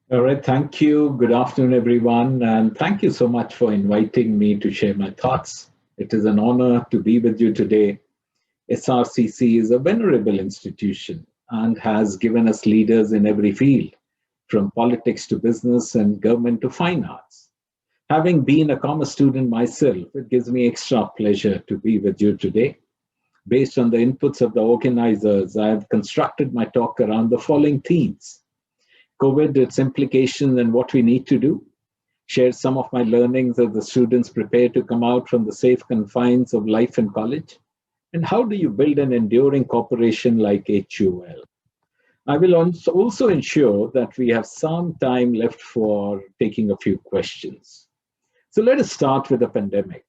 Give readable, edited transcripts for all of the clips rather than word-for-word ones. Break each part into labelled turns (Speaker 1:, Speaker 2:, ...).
Speaker 1: All right, thank you. Good afternoon, everyone. And thank you so much for inviting me to share my thoughts. It is an honor to be with you today. SRCC is a venerable institution and has given us leaders in every field, from politics to business and government to fine arts. Having been a commerce student myself, it gives me extra pleasure to be with you today. Based on the inputs of the organizers, I have constructed my talk around the following themes: COVID, its implications, and what we need to do. Share some of my learnings as the students prepare to come out from the safe confines of life in college. And how do you build an enduring corporation like HUL? I will also ensure that we have some time left for taking a few questions. So let us start with the pandemic.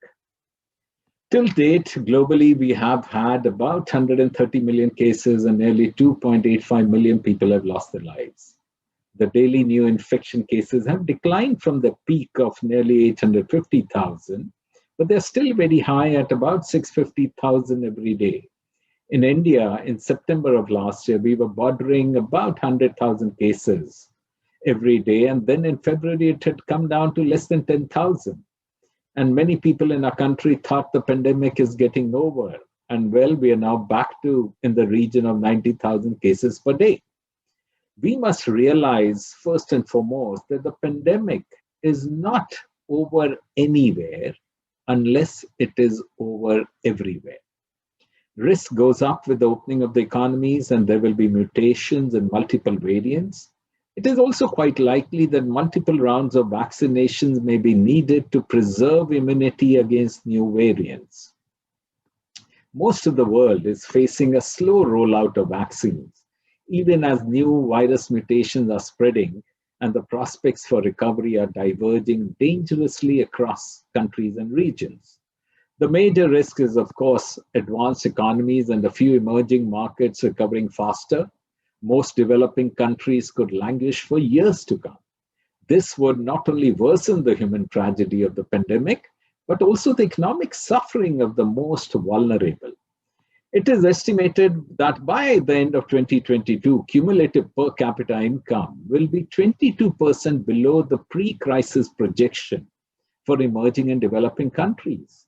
Speaker 1: Till date, globally, we have had about 130 million cases and nearly 2.85 million people have lost their lives. The daily new infection cases have declined from the peak of nearly 850,000, but they're still very high at about 650,000 every day. In India, in September of last year, we were bordering about 100,000 cases every day. And then in February, it had come down to less than 10,000. And many people in our country thought the pandemic is getting over. And well, we are now back to in the region of 90,000 cases per day. We must realize first and foremost that the pandemic is not over anywhere unless it is over everywhere. Risk goes up with the opening of the economies, and there will be mutations and multiple variants. It is also quite likely that multiple rounds of vaccinations may be needed to preserve immunity against new variants. Most of the world is facing a slow rollout of vaccines, even as new virus mutations are spreading and the prospects for recovery are diverging dangerously across countries and regions. The major risk is, of course, advanced economies and a few emerging markets recovering faster. Most developing countries could languish for years to come. This would not only worsen the human tragedy of the pandemic, but also the economic suffering of the most vulnerable. It is estimated that by the end of 2022, cumulative per capita income will be 22% below the pre-crisis projection for emerging and developing countries.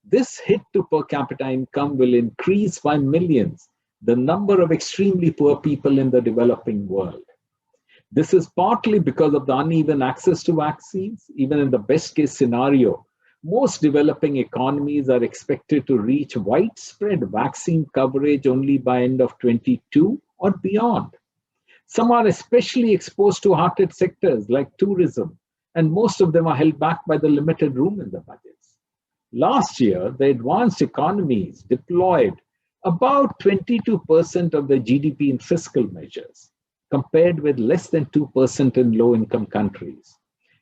Speaker 1: This hit to per capita income will increase by millions the number of extremely poor people in the developing world. This is partly because of the uneven access to vaccines. Even in the best case scenario, most developing economies are expected to reach widespread vaccine coverage only by end of 22 or beyond. Some are especially exposed to hard-hit sectors like tourism, and most of them are held back by the limited room in the budgets. Last year, the advanced economies deployed about 22% of their GDP in fiscal measures, compared with less than 2% in low-income countries.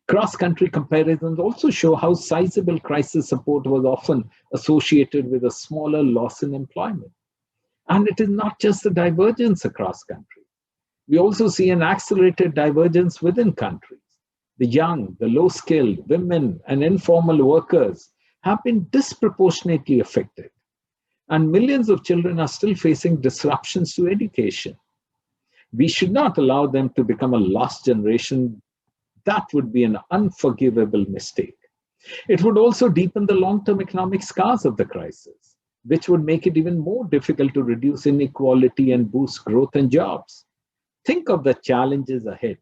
Speaker 1: Cross-country comparisons also show how sizable crisis support was often associated with a smaller loss in employment. And it is not just the divergence across countries. We also see an accelerated divergence within countries. The young, the low-skilled, women, and informal workers have been disproportionately affected. And millions of children are still facing disruptions to education. We should not allow them to become a lost generation. That would be an unforgivable mistake. It would also deepen the long-term economic scars of the crisis, which would make it even more difficult to reduce inequality and boost growth and jobs. Think of the challenges ahead.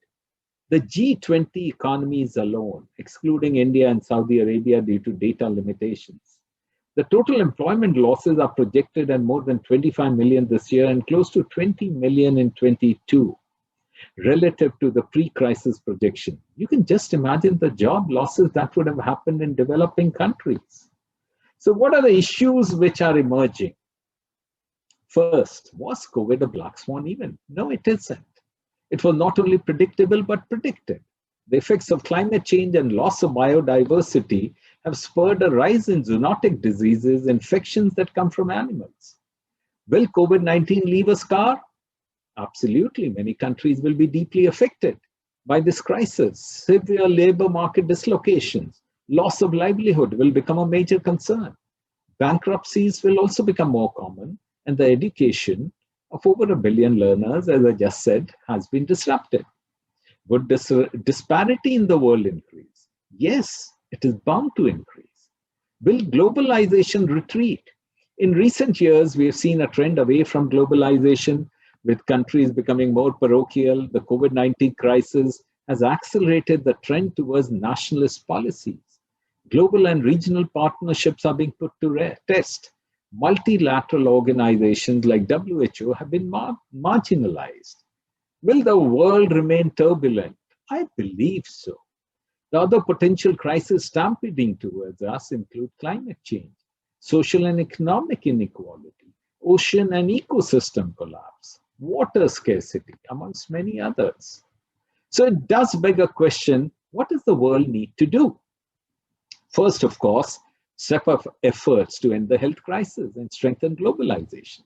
Speaker 1: The G20 economies alone, excluding India and Saudi Arabia due to data limitations, the total employment losses are projected at more than 25 million this year and close to 20 million in 22, relative to the pre-crisis projection. You can just imagine the job losses that would have happened in developing countries. So what are the issues which are emerging? First, was COVID a black swan event? No, it isn't. It was not only predictable, but predicted. The effects of climate change and loss of biodiversity have spurred a rise in zoonotic diseases, infections that come from animals. Will COVID-19 leave a scar? Absolutely. Many countries will be deeply affected by this crisis. Severe labor market dislocations, loss of livelihood will become a major concern. Bankruptcies will also become more common, and the education of over 1 billion learners, as I just said, has been disrupted. Would disparity in the world increase? Yes, it is bound to increase. Will globalization retreat? In recent years, we have seen a trend away from globalization, with countries becoming more parochial. The COVID-19 crisis has accelerated the trend towards nationalist policies. Global and regional partnerships are being put to test. Multilateral organizations like WHO have been marginalized. Will the world remain turbulent? I believe so. The other potential crises stampeding towards us include climate change, social and economic inequality, ocean and ecosystem collapse, water scarcity, amongst many others. So it does beg a question, what does the world need to do? First, of course, step up efforts to end the health crisis and strengthen globalization.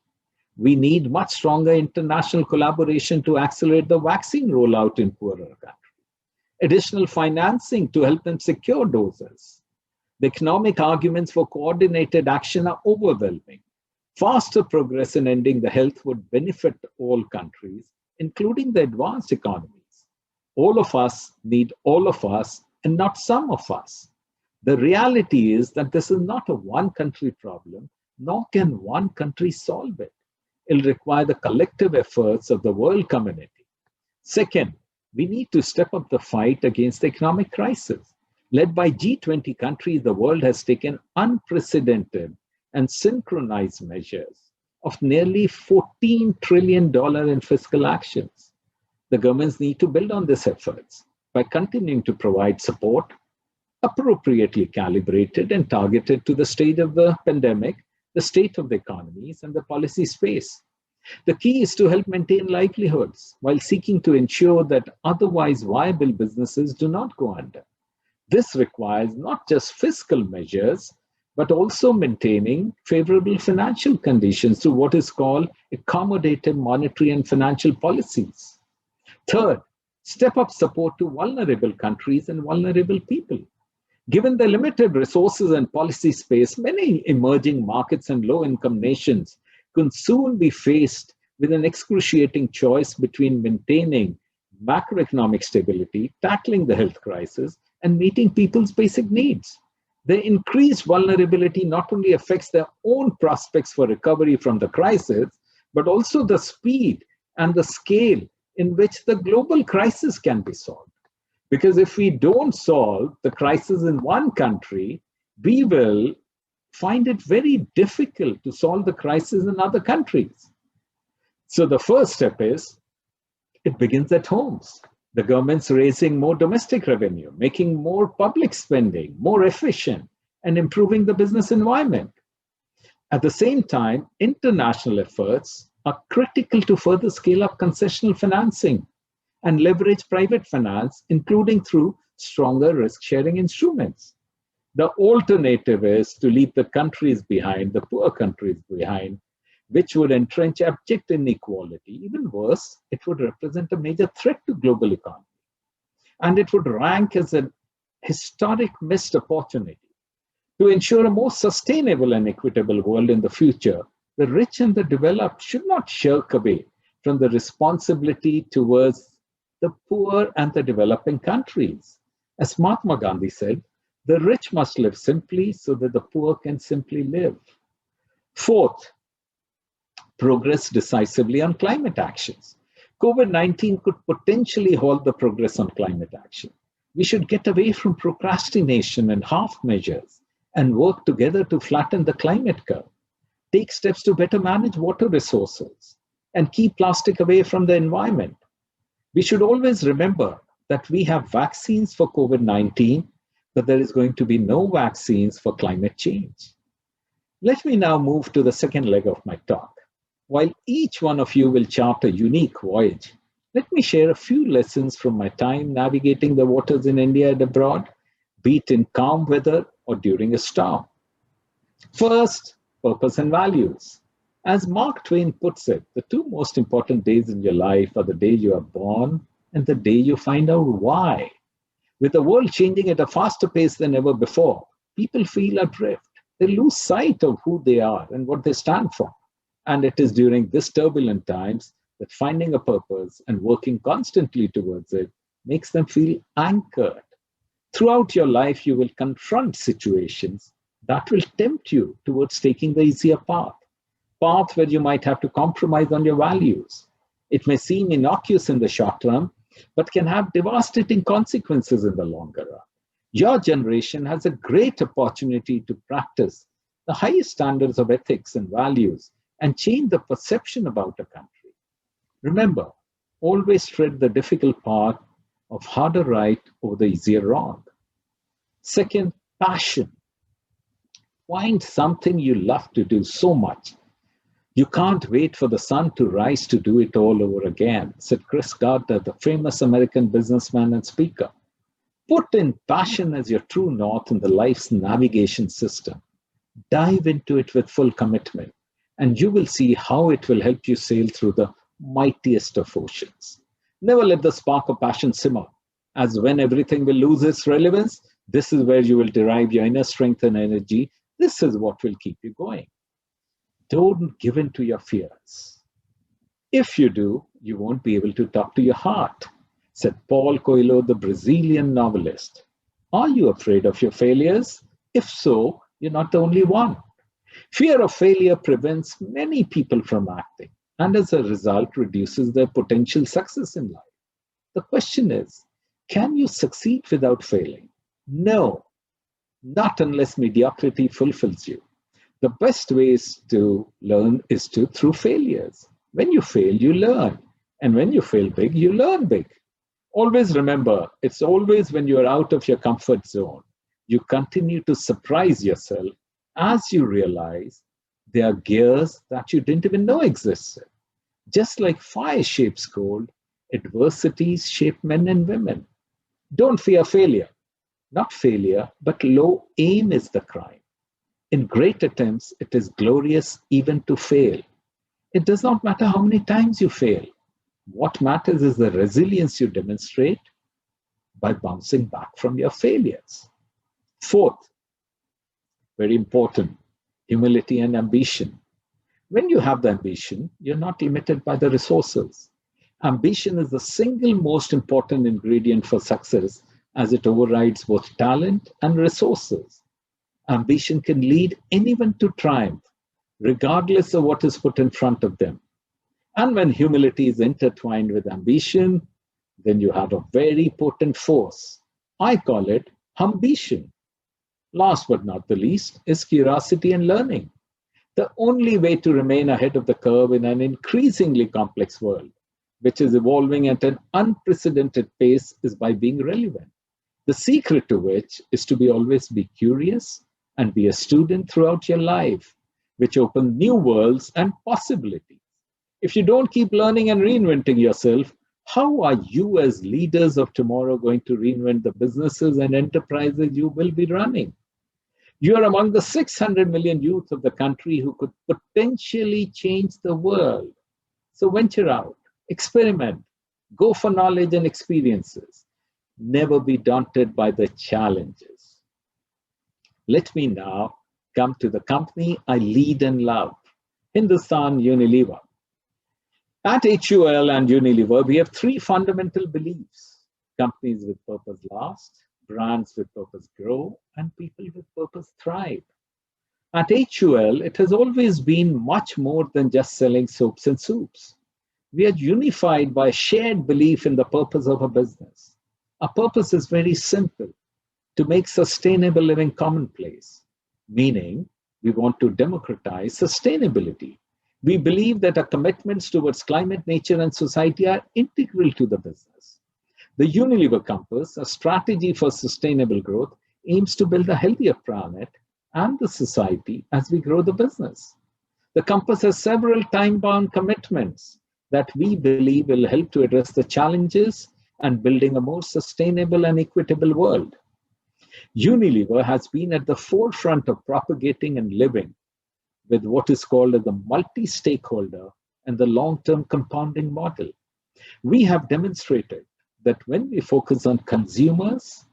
Speaker 1: We need much stronger international collaboration to accelerate the vaccine rollout in poorer countries. Additional financing to help them secure doses. The economic arguments for coordinated action are overwhelming. Faster progress in ending the health would benefit all countries, including the advanced economies. All of us need all of us and not some of us. The reality is that this is not a one country problem, nor can one country solve it. It'll require the collective efforts of the world community. Second, we need to step up the fight against the economic crisis. Led by G20 countries, the world has taken unprecedented and synchronized measures of nearly $14 trillion in fiscal actions. The governments need to build on these efforts by continuing to provide support appropriately calibrated and targeted to the stage of the pandemic, the state of the economies, and the policy space. The key is to help maintain livelihoods while seeking to ensure that otherwise viable businesses do not go under. This requires not just fiscal measures, but also maintaining favorable financial conditions through what is called accommodative monetary and financial policies. Third, step up support to vulnerable countries and vulnerable people. Given the limited resources and policy space, many emerging markets and low-income nations could soon be faced with an excruciating choice between maintaining macroeconomic stability, tackling the health crisis, and meeting people's basic needs. The increased vulnerability not only affects their own prospects for recovery from the crisis, but also the speed and the scale in which the global crisis can be solved. Because if we don't solve the crisis in one country, we will find it very difficult to solve the crisis in other countries. So the first step is, it begins at homes. The government's raising more domestic revenue, making more public spending more efficient, and improving the business environment. At the same time, international efforts are critical to further scale up concessional financing and leverage private finance, including through stronger risk-sharing instruments. The alternative is to leave the countries behind, the poor countries behind, which would entrench abject inequality. Even worse, it would represent a major threat to global economy. And it would rank as a historic missed opportunity. To ensure a more sustainable and equitable world in the future, the rich and the developed should not shirk away from the responsibility towards the poor and the developing countries. As Mahatma Gandhi said, the rich must live simply so that the poor can simply live. Fourth, progress decisively on climate actions. COVID-19 could potentially halt the progress on climate action. We should get away from procrastination and half measures and work together to flatten the climate curve, take steps to better manage water resources, and keep plastic away from the environment. We should always remember that we have vaccines for COVID-19, but there is going to be no vaccines for climate change. Let me now move to the second leg of my talk. While each one of you will chart a unique voyage, let me share a few lessons from my time navigating the waters in India and abroad, be it in calm weather or during a storm. First, purpose and values. As Mark Twain puts it, the two most important days in your life are the day you are born and the day you find out why. With the world changing at a faster pace than ever before, people feel adrift. They lose sight of who they are and what they stand for. And it is during this turbulent times that finding a purpose and working constantly towards it makes them feel anchored. Throughout your life, you will confront situations that will tempt you towards taking the easier path where you might have to compromise on your values. It may seem innocuous in the short term, but can have devastating consequences in the longer run. Your generation has a great opportunity to practice the highest standards of ethics and values and change the perception about a country. Remember, always tread the difficult path of harder right over the easier wrong. Second, passion. Find something you love to do so much. You can't wait for the sun to rise to do it all over again, said Chris Gardner, the famous American businessman and speaker. Put in passion as your true north in the life's navigation system. Dive into it with full commitment, and you will see how it will help you sail through the mightiest of oceans. Never let the spark of passion simmer, as when everything will lose its relevance, this is where you will derive your inner strength and energy. This is what will keep you going. Don't give in to your fears. If you do, you won't be able to talk to your heart, said Paulo Coelho, the Brazilian novelist. Are you afraid of your failures? If so, you're not the only one. Fear of failure prevents many people from acting, and as a result, reduces their potential success in life. The question is, can you succeed without failing? No, not unless mediocrity fulfills you. The best ways to learn is through failures. When you fail, you learn. And when you fail big, you learn big. Always remember, it's always when you're out of your comfort zone, you continue to surprise yourself as you realize there are gears that you didn't even know existed. Just like fire shapes gold, adversities shape men and women. Don't fear failure. Not failure, but low aim is the crime. In great attempts, it is glorious even to fail. It does not matter how many times you fail. What matters is the resilience you demonstrate by bouncing back from your failures. Fourth, very important, humility and ambition. When you have the ambition, you're not limited by the resources. Ambition is the single most important ingredient for success, as it overrides both talent and resources. Ambition can lead anyone to triumph, regardless of what is put in front of them. And when humility is intertwined with ambition, then you have a very potent force. I call it ambition. Last but not the least is curiosity and learning. The only way to remain ahead of the curve in an increasingly complex world, which is evolving at an unprecedented pace, is by being relevant. The secret to which is to always be curious and be a student throughout your life, which open new worlds and possibilities. If you don't keep learning and reinventing yourself, how are you as leaders of tomorrow going to reinvent the businesses and enterprises you will be running? You are among the 600 million youth of the country who could potentially change the world. So venture out, experiment, go for knowledge and experiences. Never be daunted by the challenges. Let me now come to the company I lead and love, Hindustan Unilever. At HUL and Unilever, we have three fundamental beliefs: companies with purpose last, brands with purpose grow, and people with purpose thrive. At HUL, it has always been much more than just selling soaps and soups. We are unified by a shared belief in the purpose of a business. Our purpose is very simple: to make sustainable living commonplace, meaning we want to democratize sustainability. We believe that our commitments towards climate, nature, and society are integral to the business. The Unilever Compass, a strategy for sustainable growth, aims to build a healthier planet and the society as we grow the business. The Compass has several time-bound commitments that we believe will help to address the challenges and building a more sustainable and equitable world. Unilever has been at the forefront of propagating and living with what is called the multi-stakeholder and the long-term compounding model. We have demonstrated that when we focus on consumers,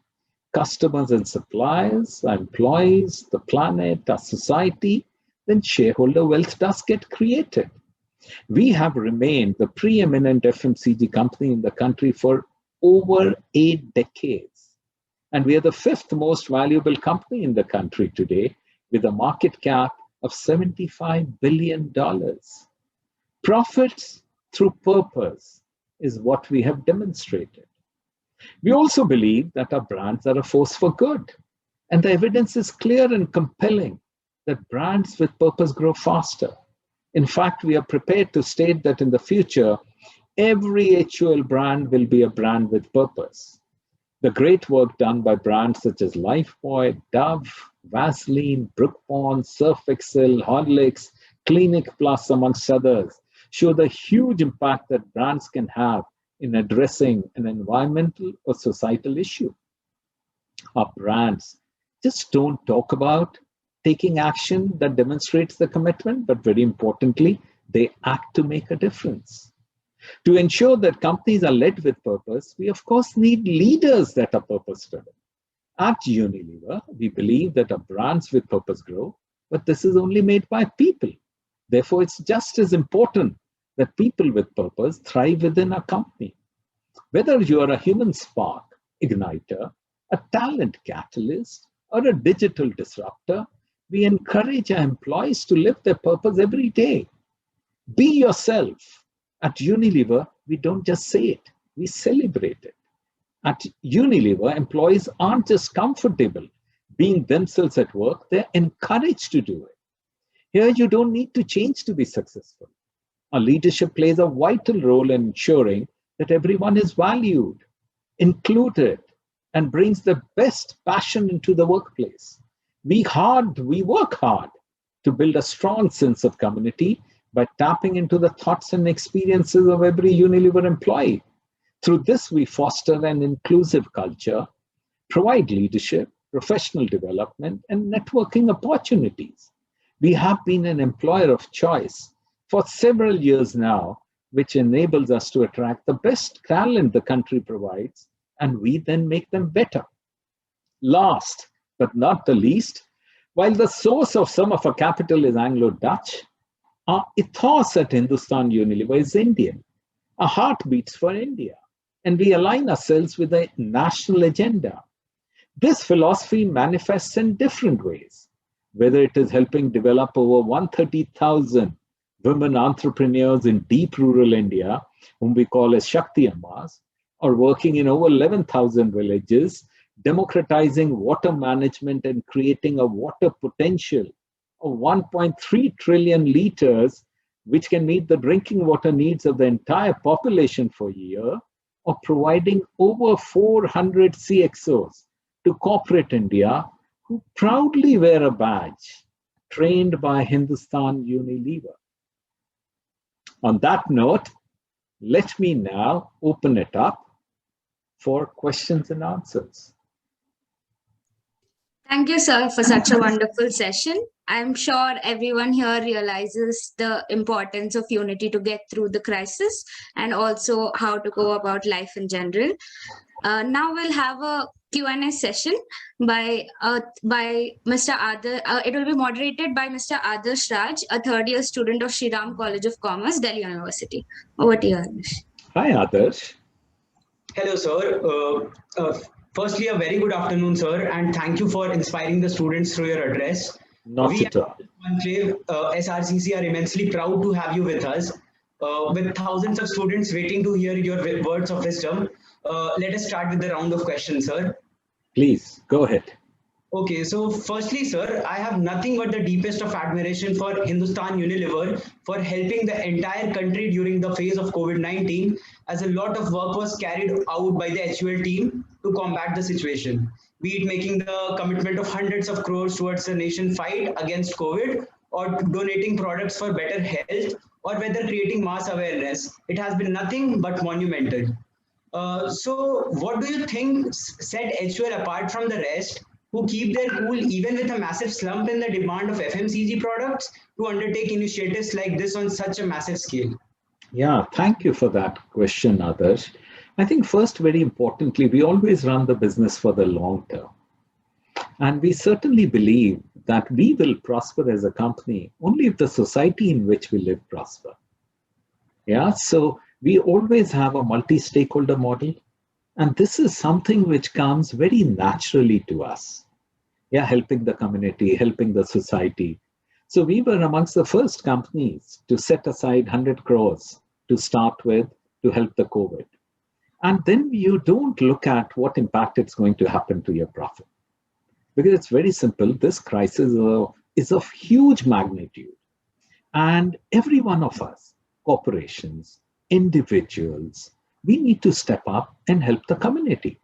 Speaker 1: customers and suppliers, our employees, the planet, our society, then shareholder wealth does get created. We have remained the preeminent FMCG company in the country for over 8 decades. And we are the fifth most valuable company in the country today with a market cap of $75 billion. Profits through purpose is what we have demonstrated. We also believe that our brands are a force for good. And the evidence is clear and compelling that brands with purpose grow faster. In fact, we are prepared to state that in the future, every HUL brand will be a brand with purpose. The great work done by brands such as Lifebuoy, Dove, Vaseline, Brook Bond, Surf Excel, Horlicks, Clinic Plus, amongst others, show the huge impact that brands can have in addressing an environmental or societal issue. Our brands just don't talk about taking action that demonstrates the commitment, but very importantly, they act to make a difference. To ensure that companies are led with purpose, we of course need leaders that are purpose-driven. At Unilever, we believe that our brands with purpose grow, but this is only made by people. Therefore, it's just as important that people with purpose thrive within a company. Whether you are a human spark, igniter, a talent catalyst, or a digital disruptor, we encourage our employees to live their purpose every day. Be yourself. At Unilever, we don't just say it, we celebrate it. At Unilever, employees aren't just comfortable being themselves at work, they're encouraged to do it. Here, you don't need to change to be successful. Our leadership plays a vital role in ensuring that everyone is valued, included, and brings the best passion into the workplace. We work hard to build a strong sense of community by tapping into the thoughts and experiences of every Unilever employee. Through this, we foster an inclusive culture, provide leadership, professional development, and networking opportunities. We have been an employer of choice for several years now, which enables us to attract the best talent the country provides, and we then make them better. Last but not the least, while the source of some of our capital is Anglo-Dutch, our ethos at Hindustan Unilever is Indian. Our heart beats for India, and we align ourselves with a national agenda. This philosophy manifests in different ways, whether it is helping develop over 130,000 women entrepreneurs in deep rural India, whom we call as Shakti Ammas, or working in over 11,000 villages, democratizing water management and creating a water potential of 1.3 trillion liters, which can meet the drinking water needs of the entire population for a year, or providing over 400 CXOs to corporate India who proudly wear a badge trained by Hindustan Unilever. On that note, let me now open it up for questions and answers.
Speaker 2: Thank you, sir, for such a wonderful session. I'm sure everyone here realizes the importance of unity to get through the crisis and also how to go about life in general. Now we'll have a Q&A session by Mr. Adarsh. It will be moderated by Mr. Adarsh Raj, a third-year student of Shri Ram College of Commerce, Delhi University. Over to you, Adarsh.
Speaker 1: Hi, Adarsh.
Speaker 3: Hello, sir. Firstly, a very good afternoon, sir, and thank you for inspiring the students through your address.
Speaker 1: Not at all.
Speaker 3: Conclave, SRCC are immensely proud to have you with us. With thousands of students waiting to hear your words of wisdom, let us start with the round of questions, sir.
Speaker 1: Please, go ahead.
Speaker 3: Okay, so firstly, sir, I have nothing but the deepest of admiration for Hindustan Unilever for helping the entire country during the phase of COVID-19, as a lot of work was carried out by the HUL team to combat the situation, be it making the commitment of hundreds of crores towards the nation fight against COVID, or donating products for better health, or whether creating mass awareness. It has been nothing but monumental. So what do you think set HUL apart from the rest, who keep their cool even with a massive slump in the demand of FMCG products, to undertake initiatives like this on such a massive scale?
Speaker 1: Yeah, thank you for that question, Adarsh. I think first, very importantly, we always run the business for the long term. And we certainly believe that we will prosper as a company only if the society in which we live prosper. Yeah, so we always have a multi-stakeholder model. And this is something which comes very naturally to us. Yeah, helping the community, helping the society. So we were amongst the first companies to set aside 100 crores to start with to help the COVID. And then you don't look at what impact it's going to happen to your profit. Because it's very simple. This crisis is of huge magnitude. And every one of us, corporations, individuals, we need to step up and help the community.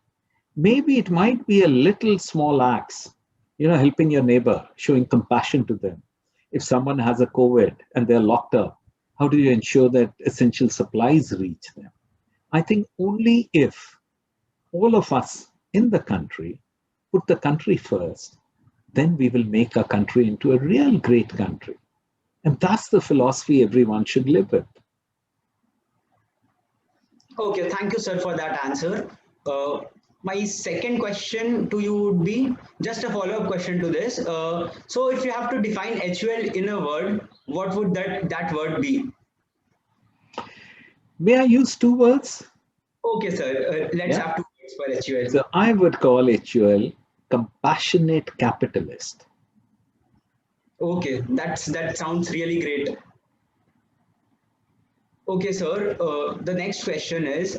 Speaker 1: Maybe it might be a little small acts, helping your neighbor, showing compassion to them. If someone has a COVID and they're locked up, how do you ensure that essential supplies reach them? I think only if all of us in the country put the country first, then we will make our country into a real great country. And that's the philosophy everyone should live with.
Speaker 3: Okay, thank you, sir, for that answer. My second question to you would be just a follow-up question to this. So if you have to define HUL in a word, what would that word be?
Speaker 1: May I use two words?
Speaker 3: Okay, sir. Let's have two words for HUL.
Speaker 1: So I would call HUL compassionate capitalist.
Speaker 3: Okay, that sounds really great. Okay, sir. The next question is,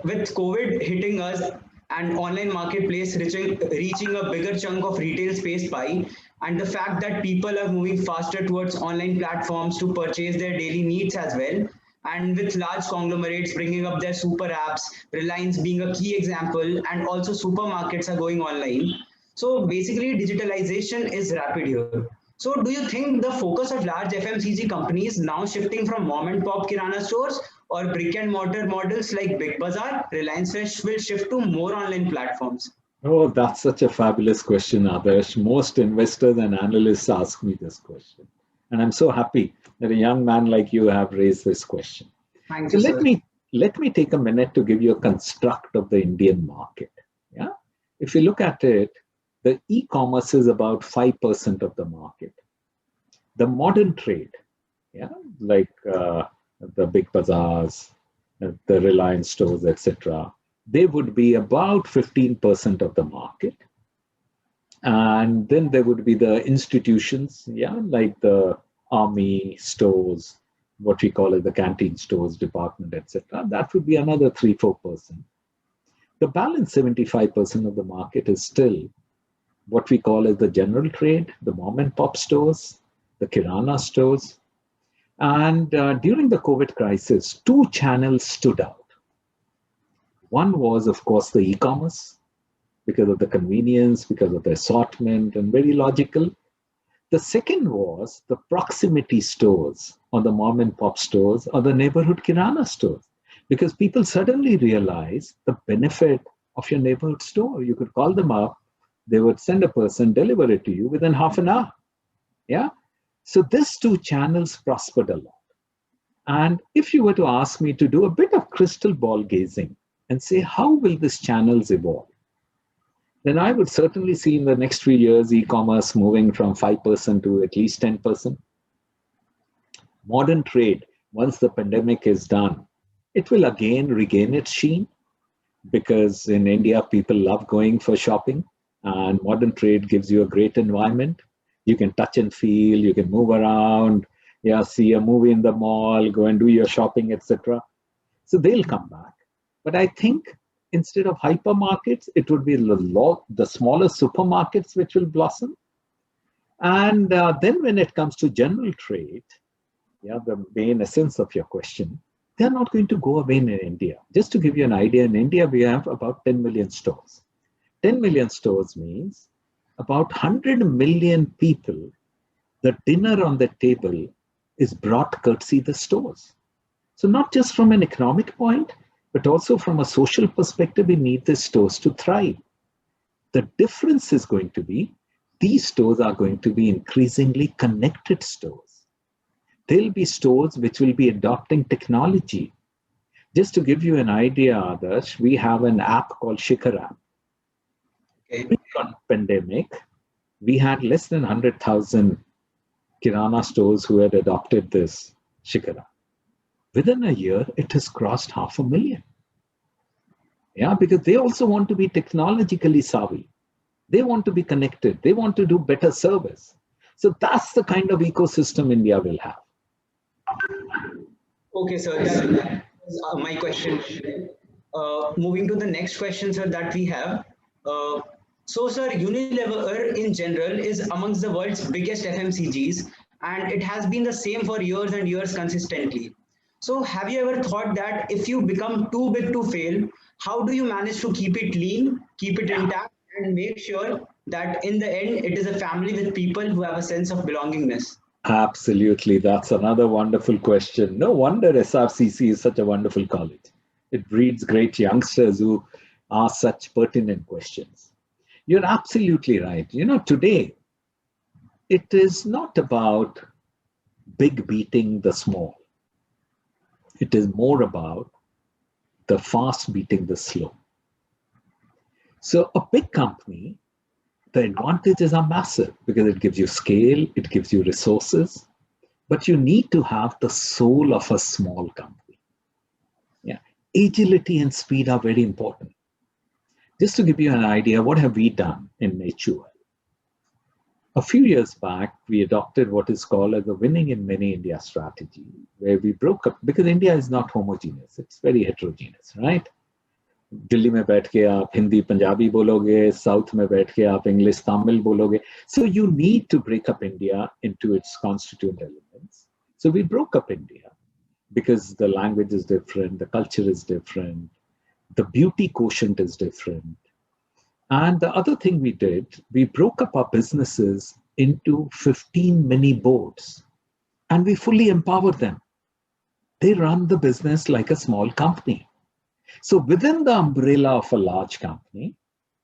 Speaker 3: with COVID hitting us and online marketplace reaching a bigger chunk of retail space pie, and the fact that people are moving faster towards online platforms to purchase their daily needs as well, and with large conglomerates bringing up their super apps, Reliance being a key example, and also supermarkets are going online. So basically, digitalization is rapid here. So do you think the focus of large FMCG companies now shifting from mom and pop kirana stores or brick and mortar models like Big Bazaar, Reliance Fresh will shift to more online platforms?
Speaker 1: Oh, that's such a fabulous question, Adarsh. Most investors and analysts ask me this question. And I'm so happy that a young man like you have raised this question.
Speaker 3: Thank
Speaker 1: So
Speaker 3: you,
Speaker 1: let me take a minute to give you a construct of the Indian market. Yeah. If you look at it, the e-commerce is about 5% of the market. The modern trade, like the big bazaars, the Reliance stores, etc., they would be about 15% of the market. And then there would be the institutions, like the army stores, what we call it, the canteen stores department, etc. That would be another 3-4%. The balance 75% of the market is still what we call as the general trade, the mom and pop stores, the kirana stores. And during the COVID crisis, two channels stood out. One was, of course, the e-commerce, because of the convenience, because of the assortment, and very logical. The second was the proximity stores, or the mom and pop stores, or the neighborhood kirana stores, because people suddenly realized the benefit of your neighborhood store. You could call them up, they would send a person, deliver it to you within half an hour. Yeah. So these two channels prospered a lot. And if you were to ask me to do a bit of crystal ball gazing and say, how will these channels evolve? Then I would certainly see in the next few years, e-commerce moving from 5% to at least 10%. Modern trade, once the pandemic is done, it will again regain its sheen, because in India, people love going for shopping. And modern trade gives you a great environment. You can touch and feel, you can move around, see a movie in the mall, go and do your shopping, etc. So they'll come back. But I think instead of hypermarkets, it would be the smaller supermarkets which will blossom. And then when it comes to general trade, the main essence of your question, they're not going to go away in India. Just to give you an idea, in India, we have about 10 million stores. 10 million stores means about 100 million people, the dinner on the table is brought courtesy the stores. So not just from an economic point, but also from a social perspective, we need the stores to thrive. The difference is going to be, these stores are going to be increasingly connected stores. They'll be stores which will be adopting technology. Just to give you an idea, Adarsh, we have an app called Shikhar app. Pre-pandemic, we had less than 100,000 kirana stores who had adopted this Shikhar app. Within a year, it has crossed 500,000. Yeah, because they also want to be technologically savvy. They want to be connected. They want to do better service. So that's the kind of ecosystem India will have.
Speaker 3: Okay, sir, that was my question. Moving to the next question, sir, that we have. Uh, so, sir, Unilever in general is amongst the world's biggest FMCGs, and it has been the same for years and years consistently. So, have you ever thought that if you become too big to fail, how do you manage to keep it lean, keep it intact, and make sure that in the end it is a family with people who have a sense of belongingness?
Speaker 1: Absolutely. That's another wonderful question. No wonder SRCC is such a wonderful college. It breeds great youngsters who ask such pertinent questions. You're absolutely right. Today, it is not about big beating the small. It is more about the fast beating the slow. So a big company, the advantages are massive because it gives you scale, it gives you resources, but you need to have the soul of a small company. Yeah, agility and speed are very important. Just to give you an idea, what have we done in HUL? A few years back, we adopted what is called as the winning in many India strategy, where we broke up, because India is not homogeneous, it's very heterogeneous, right? Delhi में बैठ के आप हिंदी पंजाबी बोलोगे, south में बैठ के आप English Tamil बोलोगे. So you need to break up India into its constituent elements. So we broke up India because the language is different, the culture is different, the beauty quotient is different. And the other thing we did, we broke up our businesses into 15 mini boards and we fully empowered them. They run the business like a small company. So within the umbrella of a large company,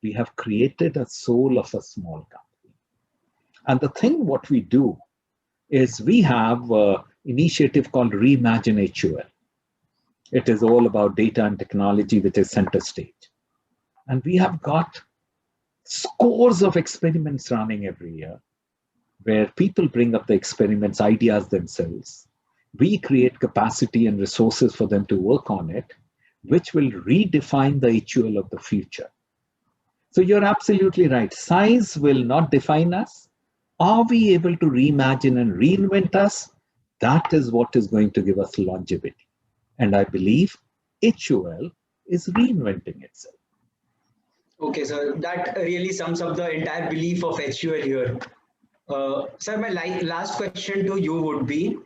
Speaker 1: we have created a soul of a small company. And the thing what we do is we have an initiative called Reimagine HUL. It is all about data and technology, which is center stage. And we have got scores of experiments running every year where people bring up the experiments, ideas themselves. We create capacity and resources for them to work on it, which will redefine the HUL of the future. So you're absolutely right. Size will not define us. Are we able to reimagine and reinvent us? That is what is going to give us longevity. And I believe HUL is reinventing itself.
Speaker 3: Okay, sir, that really sums up the entire belief of HUL here. Sir, my last question to you would be,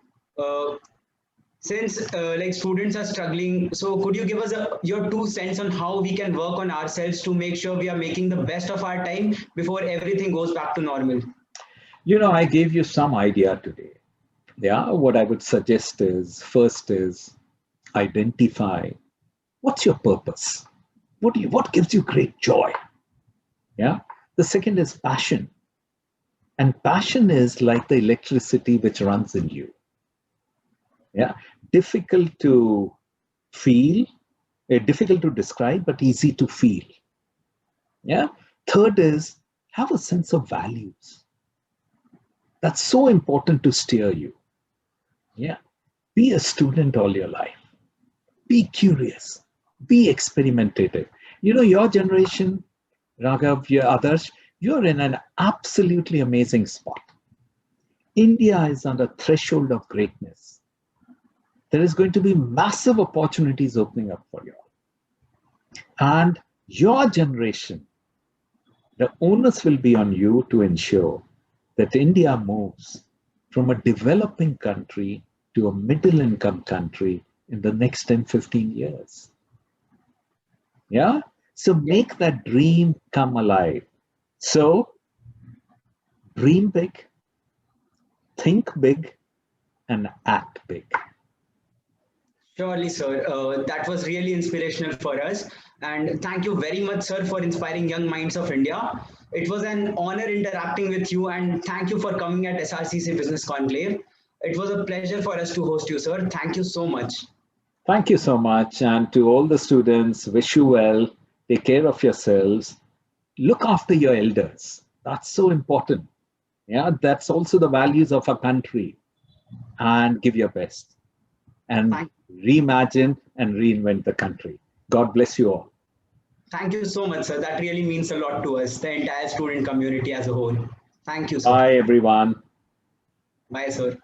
Speaker 3: since like students are struggling, so could you give us your 2 cents on how we can work on ourselves to make sure we are making the best of our time before everything goes back to normal?
Speaker 1: I gave you some idea today. Yeah, what I would suggest is, first is identify what's your purpose. What gives you great joy? Yeah. The second is passion. And passion is like the electricity which runs in you. Yeah. Difficult to feel, difficult to describe, but easy to feel. Yeah. Third is have a sense of values. That's so important to steer you. Yeah. Be a student all your life. Be curious. Be experimentative. Your generation, Raghav, your others, you're in an absolutely amazing spot. India is on the threshold of greatness. There is going to be massive opportunities opening up for you. And your generation, the onus will be on you to ensure that India moves from a developing country to a middle income country in the next 10, 15 years. Yeah? So make that dream come alive. So dream big, think big, and act big.
Speaker 3: Surely, sir. That was really inspirational for us. And thank you very much, sir, for inspiring young minds of India. It was an honor interacting with you, and thank you for coming at SRCC Business Conclave. It was a pleasure for us to host you, sir. Thank you so much.
Speaker 1: Thank you so much. And to all the students, wish you well. Take care of yourselves. Look after your elders. That's so important. Yeah, that's also the values of a country. And give your best. And reimagine and reinvent the country. God bless you all.
Speaker 3: Thank you so much, sir. That really means a lot to us, the entire student community as a whole. Thank you, sir.
Speaker 1: Bye, everyone.
Speaker 3: Bye, sir.